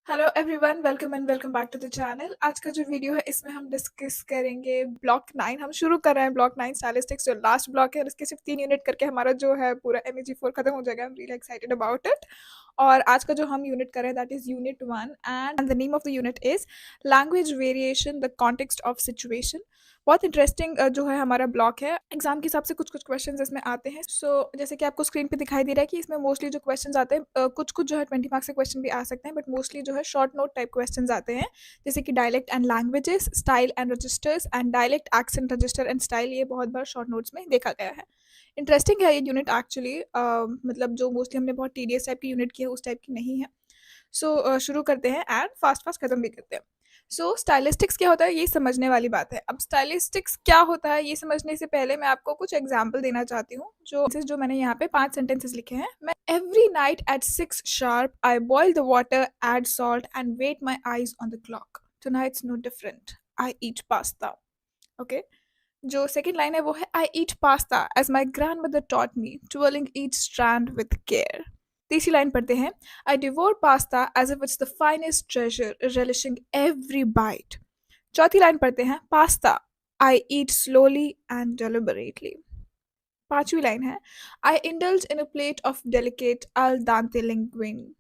Hello everyone, welcome and welcome back to the channel. आज का जो वीडियो है इसमें हम डिस्कस करेंगे ब्लॉक 9। हम शुरू कर रहे हैं ब्लॉक 9 स्टैटिस्टिक्स, जो लास्ट ब्लॉक है, और इसके सिर्फ 3 यूनिट करके हमारा जो है पूरा MEG4 खत्म हो जाएगा। I am really excited about it. और आज का जो हम यूनिट कर रहे हैं that is unit 1, and the name of the unit is language variation, the context of situation. बहुत इंटरेस्टिंग जो है हमारा ब्लॉक है। एग्जाम के हिसाब से कुछ कुछ क्वेश्चंस इसमें आते हैं। जैसे कि आपको स्क्रीन पे दिखाई दे रहा है कि इसमें मोस्टली जो क्वेश्चंस आते हैं, कुछ कुछ जो है 20 मार्क्स के क्वेश्चन भी आ सकते हैं, बट मोस्टली जो है शॉर्ट नोट टाइप क्वेश्चंस आते हैं। जैसे कि dialect and languages, style and registers, and dialect, accent, register and style. ये बहुत बार शॉर्ट नोट्स में देखा गया है। इंटरेस्टिंग है ये यूनिट एक्चुअली। मतलब जो मोस्टली हमने बहुत टीडियस टाइप की यूनिट की है उस टाइप की नहीं है। शुरू करते हैं एंड फास्ट फास्ट खत्म भी करते हैं। स्टाइलिस्टिक्स क्या होता है ये समझने वाली बात है। अब स्टाइलिस्टिक्स क्या होता है ये समझने से पहले मैं आपको कुछ एग्जाम्पल देना चाहती हूँ। जो मैंने यहाँ पे 5 सेंटेंसेस लिखे हैं। मैं every night at 6 sharp I boil the water, add salt and wait my eyes on the clock. Tonight's no different, I eat pasta. Okay. जो सेकंड लाइन है वो है I eat pasta as my grandmother taught me, twirling each strand with care. तीसरी line पढ़ते हैं, I devour pasta as if it's the finest treasure, relishing every bite. चौथी line पढ़ते हैं, pasta I eat slowly and deliberately. पांचवी line है, I indulge in a plate of delicate al dente linguine.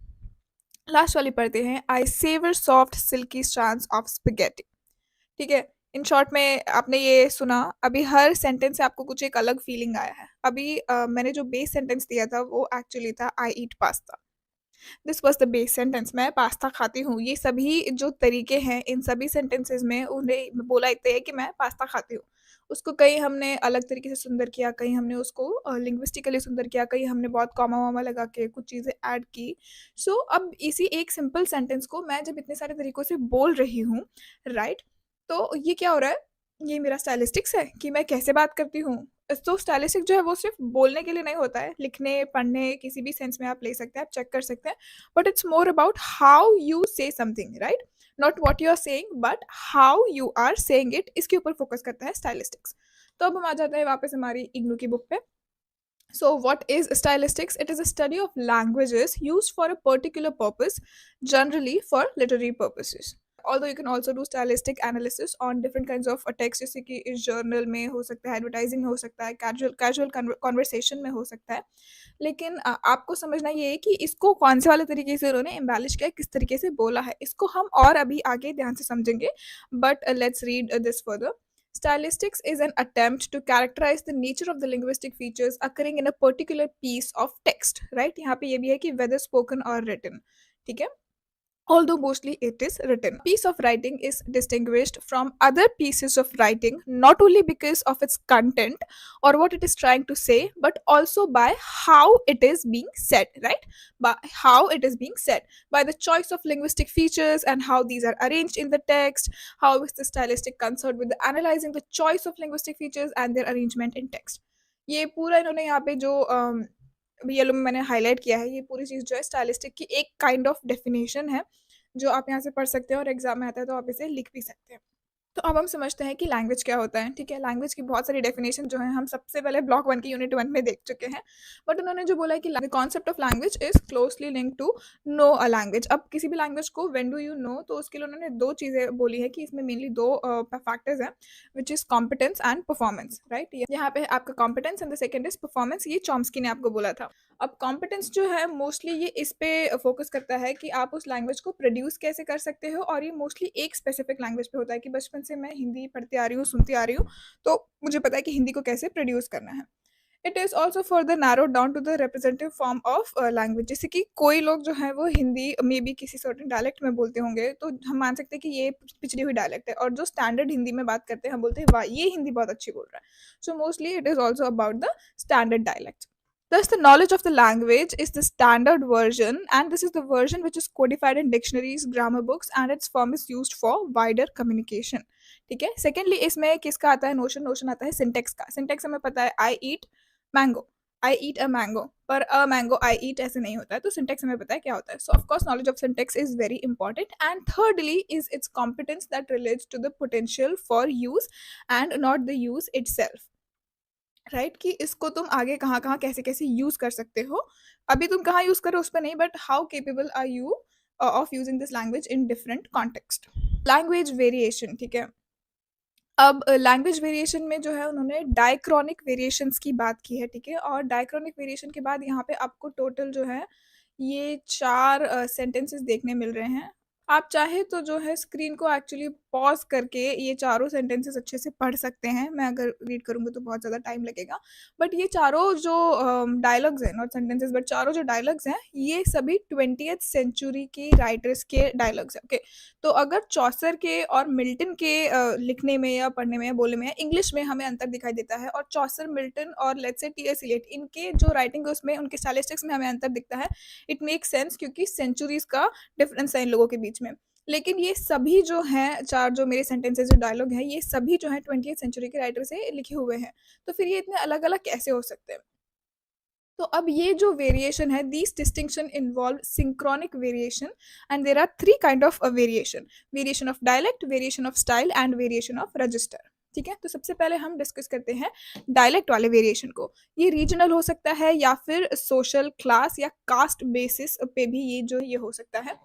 Last वाली पढ़ते हैं, I savour soft silky strands of spaghetti. ठीक है। इन शॉर्ट में आपने ये सुना, अभी हर सेंटेंस से आपको कुछ एक अलग फीलिंग आया है। अभी मैंने जो बेस सेंटेंस दिया था वो एक्चुअली था I eat pasta. This was the base sentence, मैं पास्ता खाती हूँ। ये सभी जो तरीके हैं इन सभी सेंटेंसेस में उन्हें बोला इतना है कि मैं पास्ता खाती हूँ। उसको कहीं हमने अलग तरीके से सुंदर किया, कहीं हमने उसको लिंग्विस्टिकली सुंदर किया, कहीं हमने बहुत कॉमा वामा लगा के कुछ चीज़ें ऐड की। अब इसी एक सिंपल सेंटेंस को मैं जब इतने सारे तरीकों से बोल रही हूँ, राइट, तो ये क्या हो रहा है, ये मेरा स्टाइलिस्टिक्स है कि मैं कैसे बात करती हूँ। तो स्टाइलिस्टिक जो है वो सिर्फ बोलने के लिए नहीं होता है, लिखने पढ़ने किसी भी सेंस में आप ले सकते हैं, आप चेक कर सकते हैं। But it's more about how you say something, right. Not what you are saying but how you are saying it, इसके ऊपर फोकस करता है स्टाइलिस्टिक्स। तो अब हम आ जाते हैं वापस हमारी इग्नू की बुक पे। So what is stylistics? It is a study of languages used for a particular purpose, generally for literary purposes. Although you can also do stylistic analysis on different kinds of text, जैसे कि इस journal में हो सकता है, advertising में हो सकता है, कैजुअल कॉन्वर्सेशन में हो सकता है। लेकिन आपको समझना ये है कि इसको कौन से वाले तरीके से उन्होंने एम्बेलिश किया, किस तरीके से बोला है, इसको हम और अभी आगे ध्यान से समझेंगे। But let's read this further. Stylistics is an attempt to characterize the nature of the linguistic features occurring in a particular piece of text, right? यहाँ पे ये भी है कि whether spoken or written, ठीक है? Although mostly it is written. A piece of writing is distinguished from other pieces of writing not only because of its content or what it is trying to say, but also by how it is being said, right? By how it is being said, by the choice of linguistic features and how these are arranged in the text. How is the stylistic concerned with the analyzing the choice of linguistic features and their arrangement in text? ये पूरा इन्होंने यहाँ पे जो yellow में मैंने highlight किया है, ये पूरी चीज़ जो है स्टाइलिस्टिक की एक काइंड ऑफ डेफिनेशन है, जो आप यहाँ से पढ़ सकते हैं और एग्जाम में आता है तो आप इसे लिख भी सकते हैं। तो अब हम समझते हैं कि लैंग्वेज क्या होता है। ठीक है, लैंग्वेज की बहुत सारी डेफिनेशन जो है हम सबसे पहले ब्लॉक 1 की यूनिट 1 में देख चुके हैं। बट उन्होंने जो बोला है कि the concept of language is closely link to know a language. अब किसी भी लैंग्वेज को व्हेन डू यू नो, तो उसके लिए उन्होंने दो चीज़ें बोली है कि इसमें मेनली दो फैक्टर्स हैं, which is competence and performance, right. यहाँ पे आपका competence and the second is performance, ये चॉम्स्की ने आपको बोला था। अब कॉम्पिटेंस जो है मोस्टली ये इस पे फोकस करता है कि आप उस लैंग्वेज को प्रोड्यूस कैसे कर सकते हो, और ये मोस्टली एक स्पेसिफिक लैंग्वेज पे होता है कि बचपन से मैं हिंदी पढ़ती आ रही हूँ, सुनती आ रही हूँ, तो मुझे पता है कि हिंदी को कैसे प्रोड्यूस करना है। It is also further narrow down to the representative form of language. जैसे कि कोई लोग जो है वो हिंदी मे बी किसी सर्टेन डायलेक्ट में बोलते होंगे, तो हम मान सकते हैं कि ये पिछड़ी हुई डायलेक्ट है, और जो स्टैंडर्ड हिंदी में बात करते हैं हम बोलते हैं वाह ये हिंदी बहुत अच्छी बोल रहा है। So mostly it is also about the standard dialect. Thus, the knowledge of the language is the standard version, and this is the version which is codified in dictionaries, grammar books, and its form is used for wider communication. ठीक है। Secondly इसमें किसका आता है notion, notion आता है syntax का। Syntax हमें पता है I eat mango, I eat a mango, पर अ मैंगो आई ईट ऐसे नहीं होता है, तो सिंटेक्स हमें पता है क्या होता है। So of course knowledge of syntax is very important. And thirdly is its competence that relates to the potential for use and not the use itself, right, कि इसको तुम आगे कहाँ कहाँ कैसे कैसे यूज कर सकते हो। अभी तुम कहाँ यूज करो उस पर नहीं, but how capable are you of using this language in different context. Language variation, ठीक है। अब लैंग्वेज वेरिएशन में जो है उन्होंने डायक्रॉनिक वेरिएशंस की बात की है, ठीक है। और डायक्रॉनिक वेरिएशन के बाद यहाँ पे आपको टोटल जो है ये 4 सेंटेंसेस देखने मिल रहे हैं। आप चाहे तो जो है स्क्रीन को एक्चुअली पॉज़ करके ये चारों सेंटेंसेस अच्छे से पढ़ सकते हैं। मैं अगर रीड करूँगी तो बहुत ज़्यादा टाइम लगेगा। बट ये चारों जो डायलॉग्स हैं, नॉट सेंटेंसेस बट चारों जो डायलॉग्स हैं, ये सभी 20th सेंचुरी के राइटर्स के डायलॉग्स हैं, ओके। तो अगर चौसर के और मिल्टन के लिखने में या पढ़ने में या बोलने में या इंग्लिश में हमें अंतर दिखाई देता है, और चौसर, मिल्टन और लेट्स से टी.एस. इलियट, इनके जो राइटिंग है उसमें उनके स्टाइलिस्टिक्स में हमें अंतर दिखता है। इट मेक्स सेंस क्योंकि सेंचुरीज़ का डिफरेंस है इन लोगों के बीच में। लेकिन ये सभी जो हैं 4 जो मेरे सेंटेंसेस जो डायलॉग हैं, ये सभी जो हैं 20th सेंचुरी के राइटर से लिखे हुए हैं। तो फिर ये इतने अलग-अलग कैसे हो सकते हैं? तो अब ये जो वेरिएशन है, these distinction involve synchronic variation and there are 3 kind of variation. Variation of dialect, variation of style and variation of register, ठीक है। तो सबसे पहले हम डिस्कस करते हैं डायलेक्ट वाले वेरिएशन को। ये रीजनल हो सकता है या फिर सोशल, क्लास या कास्ट बेसिस पे भी ये हो सकता है।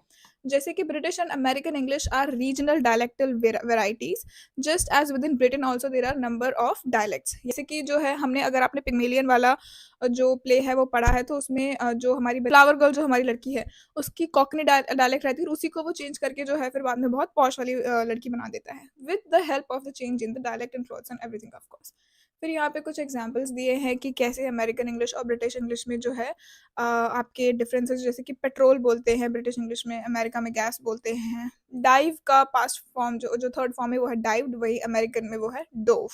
जैसे कि British and American English are regional dialectal varieties, just as within Britain also there are number of dialects. जैसे कि जो है हमने, अगर आपने पिग्मेलियन वाला जो प्ले है वो पढ़ा है, तो उसमें जो हमारी फ्लावर गर्ल जो हमारी लड़की है, उसकी कॉकनी डायलेक्ट रहती है, और उसी को वो चेंज करके जो है फिर बाद में बहुत पॉश वाली लड़की बना देता है, with the help of the change in the dialect and clothes and everything of course. फिर यहाँ पे कुछ एग्जांपल्स दिए हैं कि कैसे अमेरिकन इंग्लिश और ब्रिटिश इंग्लिश में जो है आपके डिफरेंसेस, जैसे कि पेट्रोल बोलते हैं ब्रिटिश इंग्लिश में, अमेरिका में गैस बोलते हैं। डाइव का पास्ट फॉर्म जो जो थर्ड फॉर्म है वो है डाइव्ड, वही अमेरिकन में वो है dove.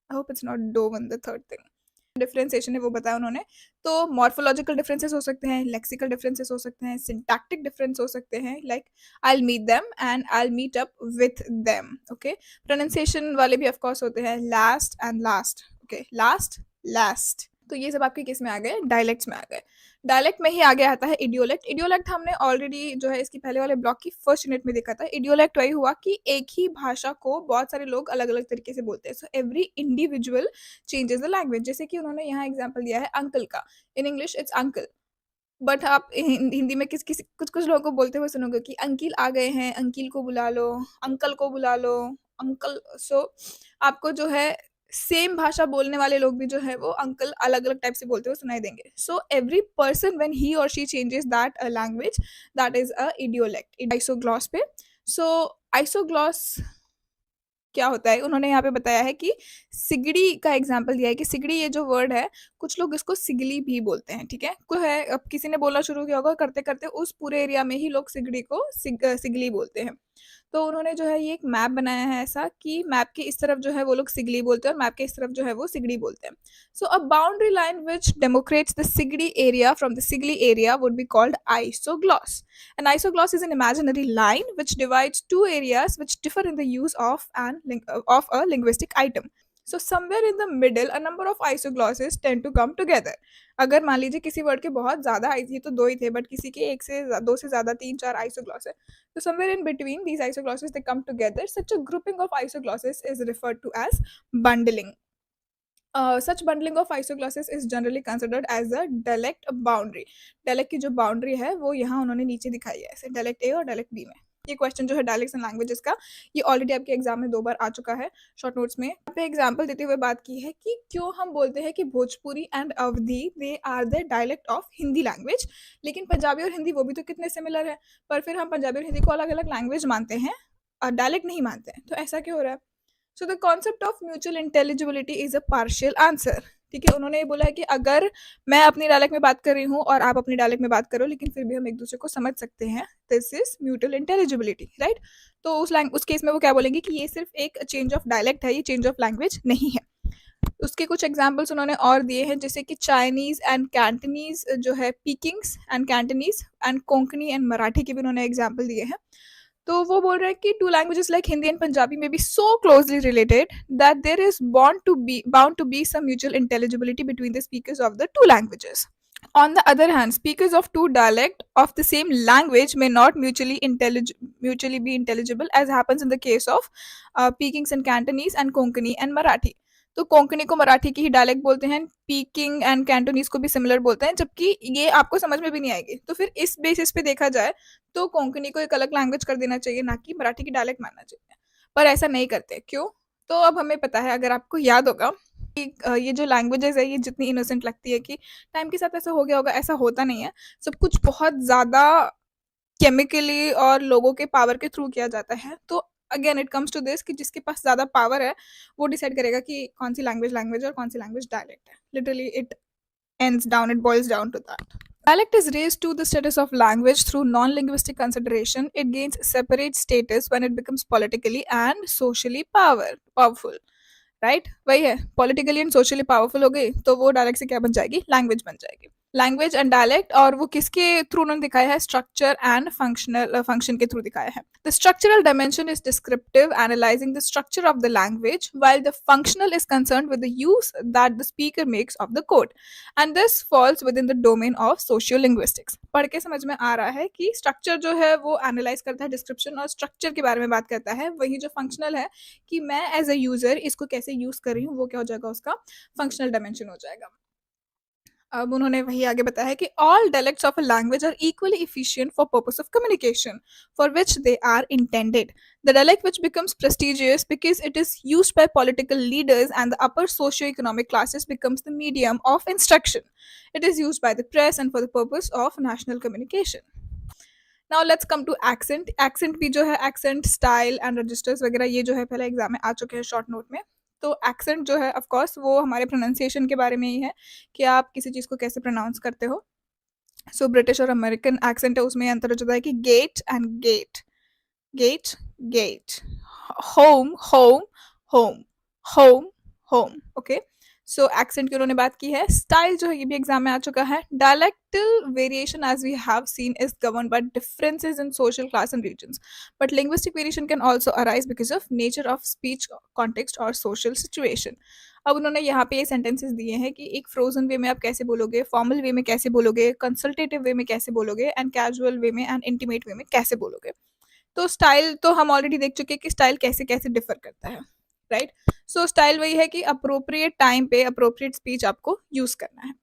I hope it's not dove in the third thing. Differentiation है वो बताया उन्होंने। तो मॉर्फोलॉजिकल डिफरेंसेस हो सकते हैं, लेक्सिकल डिफरेंसेस हो सकते हैं, सिंटैक्टिक डिफरेंस हो सकते हैं, like I will meet them and I will meet up with them, okay. Pronunciation वाले भी ऑफ कोर्स होते हैं, last and last, okay, last, last. तो ये सब आपके किस में आ गए, डायलेक्ट्स में आ गए। डायलेक्ट में ही आगे आता है इडियोलेक्ट। इडियोलेक्ट हमने ऑलरेडी जो है इसकी पहले वाले ब्लॉक की फर्स्ट यूनिट में देखा था। इडियोलेक्ट वही हुआ कि एक ही भाषा को बहुत सारे लोग अलग अलग तरीके से बोलते हैं। So every individual changes the language. जैसे कि उन्होंने यहाँ एग्जाम्पल दिया है अंकल का, in English it's uncle, but आप हिंदी में किस किसी कुछ कुछ लोगों को बोलते हुए सुनोगे कि अंकिल आ गए हैं, अंकिल को बुला लो, अंकल को बुला लो, अंकल। सो आपको जो है सेम भाषा बोलने वाले लोग भी जो है वो अंकल अलग अलग टाइप से बोलते हुए सुनाई देंगे। So every person when he और she changes that language, that is a idiolect. Isogloss पे, सो आइसोग्लॉस क्या होता है, उन्होंने यहाँ पे बताया है कि सिगड़ी का एग्जाम्पल दिया है कि सिगड़ी ये जो वर्ड है, कुछ लोग इसको सिगली भी बोलते हैं, ठीक है। को है, अब किसी ने बोलना शुरू किया होगा, करते करते उस पूरे एरिया में ही लोग सिगड़ी को सिगली बोलते हैं। तो उन्होंने जो है ये एक मैप बनाया है ऐसा कि मैप के इस तरफ जो है वो लोग सिगली बोलते हैं और मैप के इस तरफ जो है वो सिगड़ी बोलते हैं। So a boundary line which demarcates the सिगड़ी एरिया फ्रॉम द सिगली area would be called isogloss. An isogloss is an imaginary line which divides two areas which differ in the use of of a linguistic item. So somewhere in the middle, a number of isoglosses tend to come together. अगर मान लीजिए किसी word के बहुत ज़्यादा, ये तो 2 ही थे, बट किसी के 1 से 2 से ज़्यादा 3-4 आइसोग्लॉस है, तो somewhere in between these isoglosses they come together. Such a grouping of isoglosses is referred to as bundling. Such bundling of isoglosses is generally considered as a dialect boundary. Dialect की जो boundary है वो यहाँ उन्होंने नीचे दिखाई है ऐसे, डायलेक्ट ए और डायलेक्ट बी में। ये क्वेश्चन जो है डायलेक्ट्स एंड लैंग्वेजेस का, ये ऑलरेडी आपके एग्जाम में 2 बार आ चुका है शॉर्ट नोट्स में। यहाँ पे एग्जाम्पल देते हुए बात की है कि क्यों हम बोलते हैं कि Bhojpuri and Awadhi they are the dialect of Hindi language, लेकिन पंजाबी और हिंदी वो भी तो कितने सिमिलर है, पर फिर हम पंजाबी और हिंदी को अलग अलग लैंग्वेज मानते हैं और डायलेक्ट नहीं मानते हैं। तो ऐसा क्यों हो रहा है? So the concept of mutual intelligibility is a partial answer, ठीक है। उन्होंने ये बोला है कि अगर मैं अपनी डायलेक्ट में बात कर रही हूँ और आप अपनी डायलेक्ट में बात करो, लेकिन फिर भी हम एक दूसरे को समझ सकते हैं, दिस इज म्यूचुअल इंटेलिजिबिलिटी, राइट। तो उस केस में वो क्या बोलेंगे कि ये सिर्फ एक चेंज ऑफ डायलेक्ट है, ये चेंज ऑफ लैंग्वेज नहीं है। उसके कुछ एग्जाम्पल्स उन्होंने और दिए हैं, जैसे कि चाइनीज एंड कैंटनीज जो है, Pekingese and Cantonese and Konkani and Marathi के भी उन्होंने एग्जाम्पल दिए हैं। तो वो बोल रहे हैं कि 2 languages like Hindi and Punjabi may be so closely related that there is bound to be some mutual intelligibility between the speakers of the 2 languages. On the other hand, speakers of 2 dialects of the same language may not mutually be intelligible, as happens in the case of Pekings and Cantonese and Konkani and Marathi. तो कोंकणी को मराठी की ही dialect बोलते हैं, peeking and Cantonese को भी similar बोलते हैं, जबकि ये आपको समझ में भी नहीं आएगी। तो फिर इस बेसिस पे देखा जाए, तो कोंकणी को एक अलग लैंग्वेज कर देना चाहिए, ना कि मराठी की डायलेक्ट मानना चाहिए। पर ऐसा नहीं करते, क्यों? तो अब हमें पता है, अगर आपको याद होगा कि ये जो लैंग्वेजेज़ है, ये जितनी इनोसेंट लगती है कि टाइम के साथ ऐसा हो गया होगा, ऐसा होता नहीं है। सब कुछ बहुत ज़्यादा केमिकली और लोगों के पावर के थ्रू किया जाता है। तो again it comes to this कि जिसके पास ज़्यादा पावर है, वो डिसाइड करेगा कि कौन सी लैंग्वेज लैंग्वेज है और कौन सी लैंग्वेज डायलेक्ट है। Literally it it boils down to that. Dialect is raised to the status of language through non-linguistic consideration. It gains separate status when it becomes politically and socially powerful. Right, वही है, politically and socially powerful हो गई तो वो dialect से क्या बन जाएगी, लैंग्वेज बन जाएगी। लैंग्वेज एंड डायलेक्ट, और वो किसके थ्रू उन्होंने दिखाया है, स्ट्रक्चर एंड फंक्शन के थ्रू दिखाया है। The structural dimension is descriptive, analysing the structure of the language, while the functional is concerned with the use that the speaker makes of the code, and this falls within the domain of sociolinguistics। पढ़ के समझ में आ रहा है कि structure जो है वो एनालाइज करता है, डिस्क्रिप्शन और स्ट्रक्चर के बारे में बात करता है, वही जो फंक्शनल है कि मैं एज अ यूजर इसको कैसे यूज कर रही हूँ, वो क्या हो जाएगा, उसका फंक्शनल डायमेंशन हो जाएगा। अब उन्होंने वही आगे बताया है कि all dialects of a language are equally efficient for purpose of communication for which they are intended. The dialect which becomes prestigious because it is used by political leaders and the upper socio-economic classes becomes the medium of instruction. It is used by the press and for the purpose of national communication. Now let's come to accent. Accent भी जो है, accent style and registers वगैरह, ये जो है पहले exam में आ चुके हैं शॉर्ट नोट में। तो एक्सेंट जो है ऑफ कोर्स वो हमारे प्रोनाउंसिएशन के बारे में ही है कि आप किसी चीज़ को कैसे प्रोनाउंस करते हो। सो ब्रिटिश और अमेरिकन एक्सेंट है, उसमें अंतर हो जाता है कि get and get, get get, home home home, home home. Okay, so accent की उन्होंने बात की है। स्टाइल जो है ये भी एग्जाम में आ चुका है। Dialectal variation as we have seen is govern by differences in social class and regions, but linguistic variation can also arise because of nature of speech, context और सोशल सिचुएशन। अब उन्होंने यहाँ पे ये सेंटेंसेस दिए हैं कि एक फ्रोजन वे में आप कैसे बोलोगे, फॉर्मल वे में कैसे बोलोगे, कंसल्टेटिव वे में कैसे बोलोगे, एंड कैजुअल वे में एंड इंटीमेट वे में कैसे बोलोगे। तो स्टाइल तो हम ऑलरेडी देख चुके हैं कि स्टाइल कैसे कैसे डिफर करता है, राइट। सो स्टाइल वही है कि अप्रोप्रिएट टाइम पे अप्रोप्रिएट स्पीच आपको यूज करना है,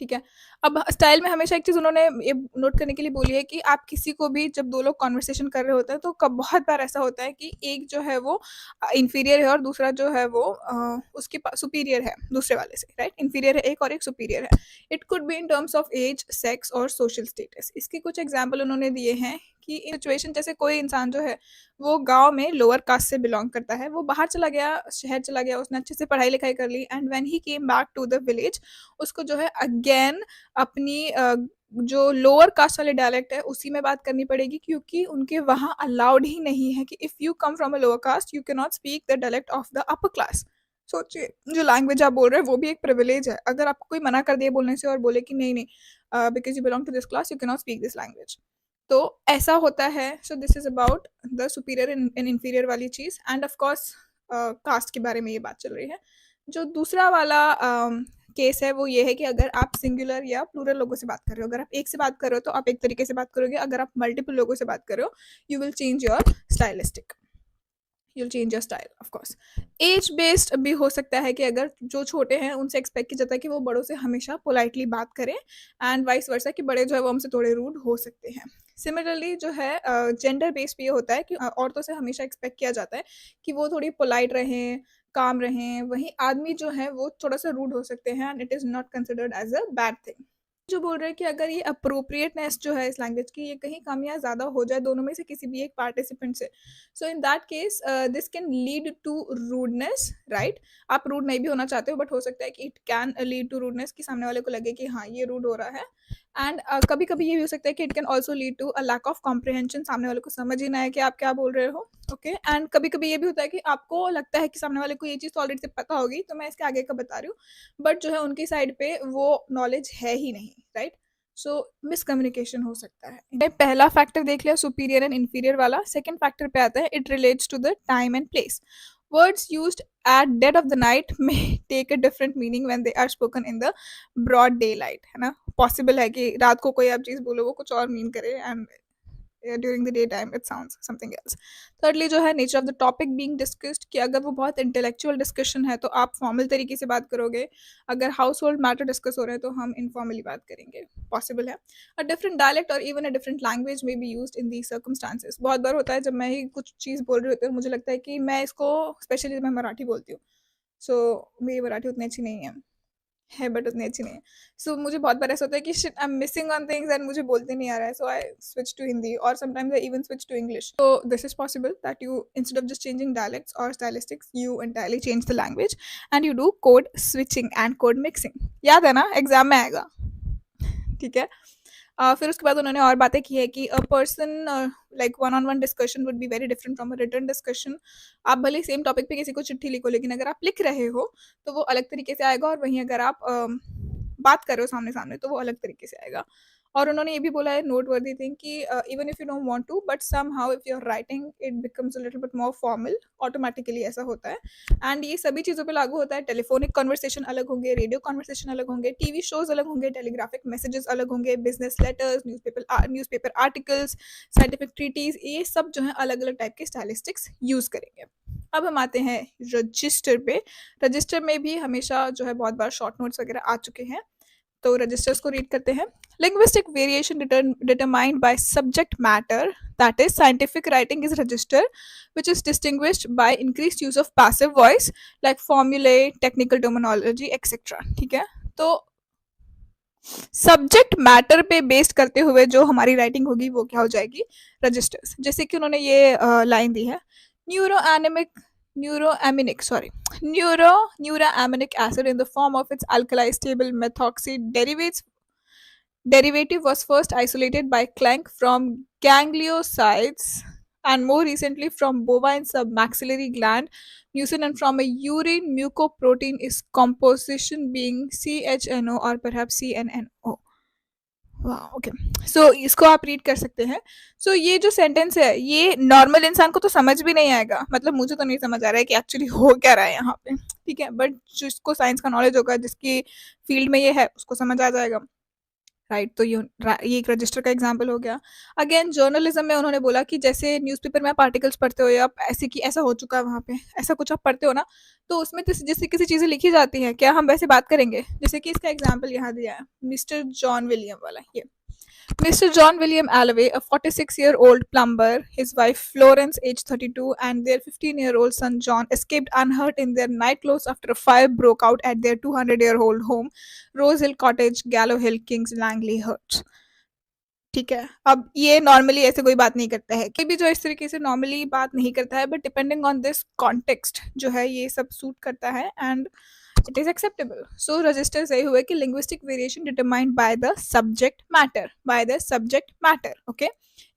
ठीक है। अब स्टाइल में हमेशा एक चीज़ उन्होंने ये नोट करने के लिए बोली है कि आप किसी को भी, जब दो लोग कॉन्वर्सेशन कर रहे होते हैं तो कब बहुत बार ऐसा होता है कि एक जो है वो इंफीरियर है और दूसरा जो है वो उसके सुपीरियर है दूसरे वाले से, राइट। इंफीरियर है एक और एक सुपीरियर है। It could be in terms of age, sex और सोशल स्टेटस। इसके कुछ एग्जाम्पल उन्होंने दिए हैं कि इन सिचुएशन, जैसे कोई इंसान जो है वो गांव में लोअर कास्ट से बिलोंग करता है, वो बाहर चला गया, शहर चला गया, उसने अच्छे से पढ़ाई लिखाई कर ली, and when he came back to the village, उसको जो है अगेन अपनी जो लोअर कास्ट वाले डायलेक्ट है उसी में बात करनी पड़ेगी, क्योंकि उनके वहाँ अलाउड ही नहीं है कि if you come from a lower caste you can not speak the dialect of the upper class. सोचिए, जो लैंग्वेज आप बोल रहे हैं वो भी एक प्रिविलेज है। अगर आपको कोई मना कर दिए बोलने से और बोले कि नहीं नहीं, because you belong to this class you can not speak this language, तो ऐसा होता है। So this is about the superior and inferior वाली चीज़, एंड ऑफ कोर्स कास्ट के बारे में ये बात चल रही है। जो दूसरा वाला केस है वो ये है कि अगर आप सिंगुलर या प्लूरल लोगों से बात कर रहे हो, अगर आप एक से बात कर रहे हो तो आप एक तरीके से बात करोगे, अगर आप मल्टीपल लोगों से बात कर रहे हो you will change your stylistic, you'll change your style. Of course age based भी हो सकता है कि अगर जो छोटे हैं उनसे एक्सपेक्ट किया जाता है कि वो बड़ों से हमेशा पोलाइटली बात करें, एंड वाइस वर्सा कि बड़े जो है वो हमसे थोड़े रूड हो सकते हैं। सिमिलरली जो है जेंडर बेस्ड भी ये होता है कि औरतों से हमेशा एक्सपेक्ट किया जाता है कि वो थोड़ी पोलाइट रहें, काम रहें, वहीं आदमी जो है वो थोड़ा सा रूड हो सकते हैं, and it is not considered as a bad thing. जो बोल रहे हैं कि अगर ये अप्रोप्रिएटनेस जो है इस लैंग्वेज की, ये कहीं कम या ज़्यादा हो जाए दोनों में से किसी भी एक पार्टिसिपेंट से, so in that case this can lead to rudeness, right. आप रूड नहीं भी होना चाहते हो, बट हो सकता है कि it can lead to rudeness, कि सामने वाले को लगे कि हाँ ये रूड हो रहा है। एंड कभी कभी ये भी हो सकता है कि it can also lead to a lack of comprehension, सामने वाले को समझ ही ना है कि आप क्या बोल रहे हो, ओके। एंड कभी कभी ये भी होता है कि आपको लगता है कि सामने वाले को ये चीज़ तो ऑलरेडी पता होगी, तो मैं इसके आगे का बता रही हूँ, बट जो है उनकी साइड पे वो नॉलेज है ही नहीं, राइट। सो मिसकम्युनिकेशन हो सकता है। पहला फैक्टर देख लिया सुपीरियर एंड इन्फीरियर वाला। सेकंड फैक्टर पे आता है, it relates to the time and place. Words used at dead of the night may take a different meaning when they are spoken in the broad daylight, है ना। Possible है कि रात को कोई आप चीज़ बोलो वो कुछ और मीन करे, and during the day time it sounds something else. thirdly जो है nature of the topic being discussed, कि अगर वो बहुत इंटेलेक्चुअल डिस्कशन है तो आप फॉर्मल तरीके से बात करोगे, अगर हाउस होल्ड मैटर डिस्कस हो रहे हैं तो हम इनफॉर्मली बात करेंगे, पॉसिबल है। अ डिफरेंट डायलेक्ट और इवन अ डिफरेंट लैंग्वेज में be used in the circumstances. बहुत बार होता है जब मैं ही कुछ चीज़ बोल रही होती हूँ, मुझे लगता है कि मैं इसको, स्पेशली जब मैं मराठी बोलती हूँ, सो मेरी मराठी उतनी अच्छी नहीं है बट उतनी अच्छी नहीं है। सो मुझे बहुत बार ऐसा होता है कि shit I am missing on things and मुझे बोलते नहीं आ रहा है, so I switch to Hindi और sometimes I even switch to English. So this is possible that you, instead of just changing dialects or stylistics, you entirely change the language and you do code switching and code mixing। याद है ना, exam में आएगा, ठीक है। फिर उसके बाद उन्होंने और बातें की है कि a person like one on one discussion would be very different from a written discussion. आप भले सेम टॉपिक पे किसी को चिट्ठी लिखो, लेकिन अगर आप लिख रहे हो तो वो अलग तरीके से आएगा, और वहीं अगर आप बात कर रहे हो सामने सामने तो वो अलग तरीके से आएगा। और उन्होंने ये भी बोला है, नोट वर्दी थिंग, कि even if you don't want to, but somehow if you are writing it becomes a little bit more formal, automatically ऐसा होता है। एंड ये सभी चीज़ों पे लागू होता है। टेलीफोनिक कन्वर्सेशन अलग होंगे, रेडियो कन्वर्सेशन अलग होंगे, टीवी शोज अलग होंगे, टेलीग्राफिक मैसेजेस अलग होंगे, business letters, newspaper articles, scientific treatise, ये सब जो है अलग अलग टाइप के स्टाइलिस्टिक्स यूज करेंगे। अब हम आते हैं रजिस्टर पे। रजिस्टर में भी हमेशा जो है बहुत बार शॉर्ट नोट्स वगैरह आ चुके हैं, तो रजिस्टर्स को रीड करते हैं। Linguistic variation determined by subject matter, that is scientific writing is register which is distinguished by increased use of passive voice like formulae, technical terminology, etc। ठीक है, तो सब्जेक्ट मैटर पे बेस्ड करते हुए जो हमारी राइटिंग होगी वो क्या हो जाएगी, रजिस्टर्स। जैसे कि उन्होंने ये लाइन दी है, न्यूरोएनिमिक neuroaminic sorry neuroaminic acid in the form of its alkali stable methoxy derivative was first isolated by Klenk from gangliosides and more recently from bovine submaxillary gland mucin, and from a urine mucoprotein is composition being CHNO or perhaps CNNO। वाह, okay. सो इसको आप read कर सकते हैं। सो ये जो sentence है ये नॉर्मल इंसान को तो समझ भी नहीं आएगा, मतलब मुझे तो नहीं समझ आ रहा है कि एक्चुअली हो क्या रहा है यहाँ पे, ठीक है, बट जिसको साइंस का नॉलेज होगा, जिसकी फील्ड में ये है, उसको समझ आ जाएगा, राइट। तो ये एक रजिस्टर का एग्जांपल हो गया। अगेन जर्नलिज्म में उन्होंने बोला कि जैसे न्यूज़पेपर में आप आर्टिकल्स पढ़ते हो, या आप ऐसे कि ऐसा हो चुका है वहाँ पे, ऐसा कुछ आप पढ़ते हो ना, तो उसमें जैसे किसी चीज़ें लिखी जाती हैं, क्या हम वैसे बात करेंगे? जैसे कि इसका एग्जाम्पल यहाँ दिया है, मिस्टर जॉन विलियम वाला, ये Mr. John William Alloway, a 46-year-old plumber, his wife Florence, age 32, and their 15-year-old son John escaped unhurt in their night clothes after a fire broke out at their 200-year-old home, Rose Hill Cottage, Gallow Hill, Kings Langley Herts। ठीक है, अब ये normally ऐसे कोई बात नहीं करता है, कोई भी जो इस तरीके से नॉर्मली बात नहीं करता है, but depending on this context जो है ये सब सूट करता है, and it is acceptable. So register सही हुए कि linguistic variation determined by the subject matter, okay.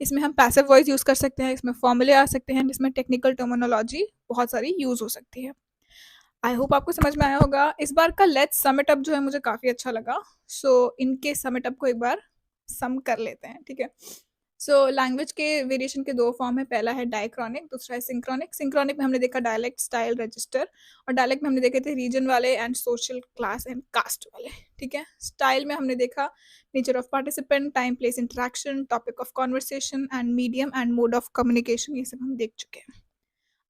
इसमें हम पैसिव वॉइस यूज कर सकते हैं, इसमें फॉर्मूले आ सकते हैं, इसमें टेक्निकल टर्मिनोलॉजी बहुत सारी यूज हो सकती है। आई होप आपको समझ में आया होगा। इस बार का लेट्स समिट अप जो है मुझे काफ़ी अच्छा लगा। सो इनके समिट अप को एक बार सम कर लेते हैं, ठीक है। सो लैंग्वेज के वेरिएशन के दो फॉर्म है, पहला है डायक्रॉनिक, दूसरा है सिंक्रोनिक। सिंक्रोनिक में हमने देखा डायलेक्ट, स्टाइल, रजिस्टर, और डायलेक्ट में हमने देखे थे रीजन वाले and social class and caste वाले, ठीक है। स्टाइल में हमने देखा nature of participant, time place interaction, topic of conversation and medium and mode of communication, ये सब हम देख चुके हैं।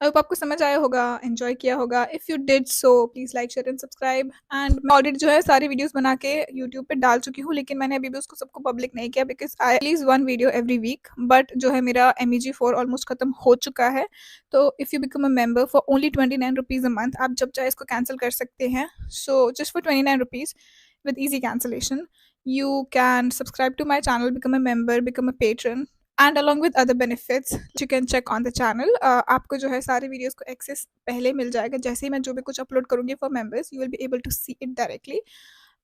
आई होप आपको समझ आया होगा, एंजॉय किया होगा। If you did so please like, share and subscribe. And मैं ऑलरेडी जो है सारी वीडियोस बना के यूट्यूब पे डाल चुकी हूँ, लेकिन मैंने अभी भी उसको सबको पब्लिक नहीं किया, because I release one video every week. But जो है मेरा MEG4 ऑलमोस्ट खत्म हो चुका है, तो if you become a member for only 29 rupees a month, आप जब चाहे इसको कैंसिल कर सकते हैं। So just for 29 rupees with easy cancellation, you can subscribe to my channel, become a member, become a patron, and along with other benefits you can check on the channel। आपको जो है सारे videos को access पहले मिल जाएगा, जैसे ही मैं जो भी कुछ अपलोड करूँगी for members, you will be able to see it directly,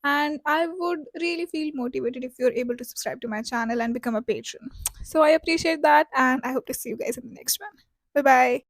and I would really feel motivated if you're able to subscribe to my channel and become a patron। So I appreciate that, and I hope to see you guys in the next one। Bye bye।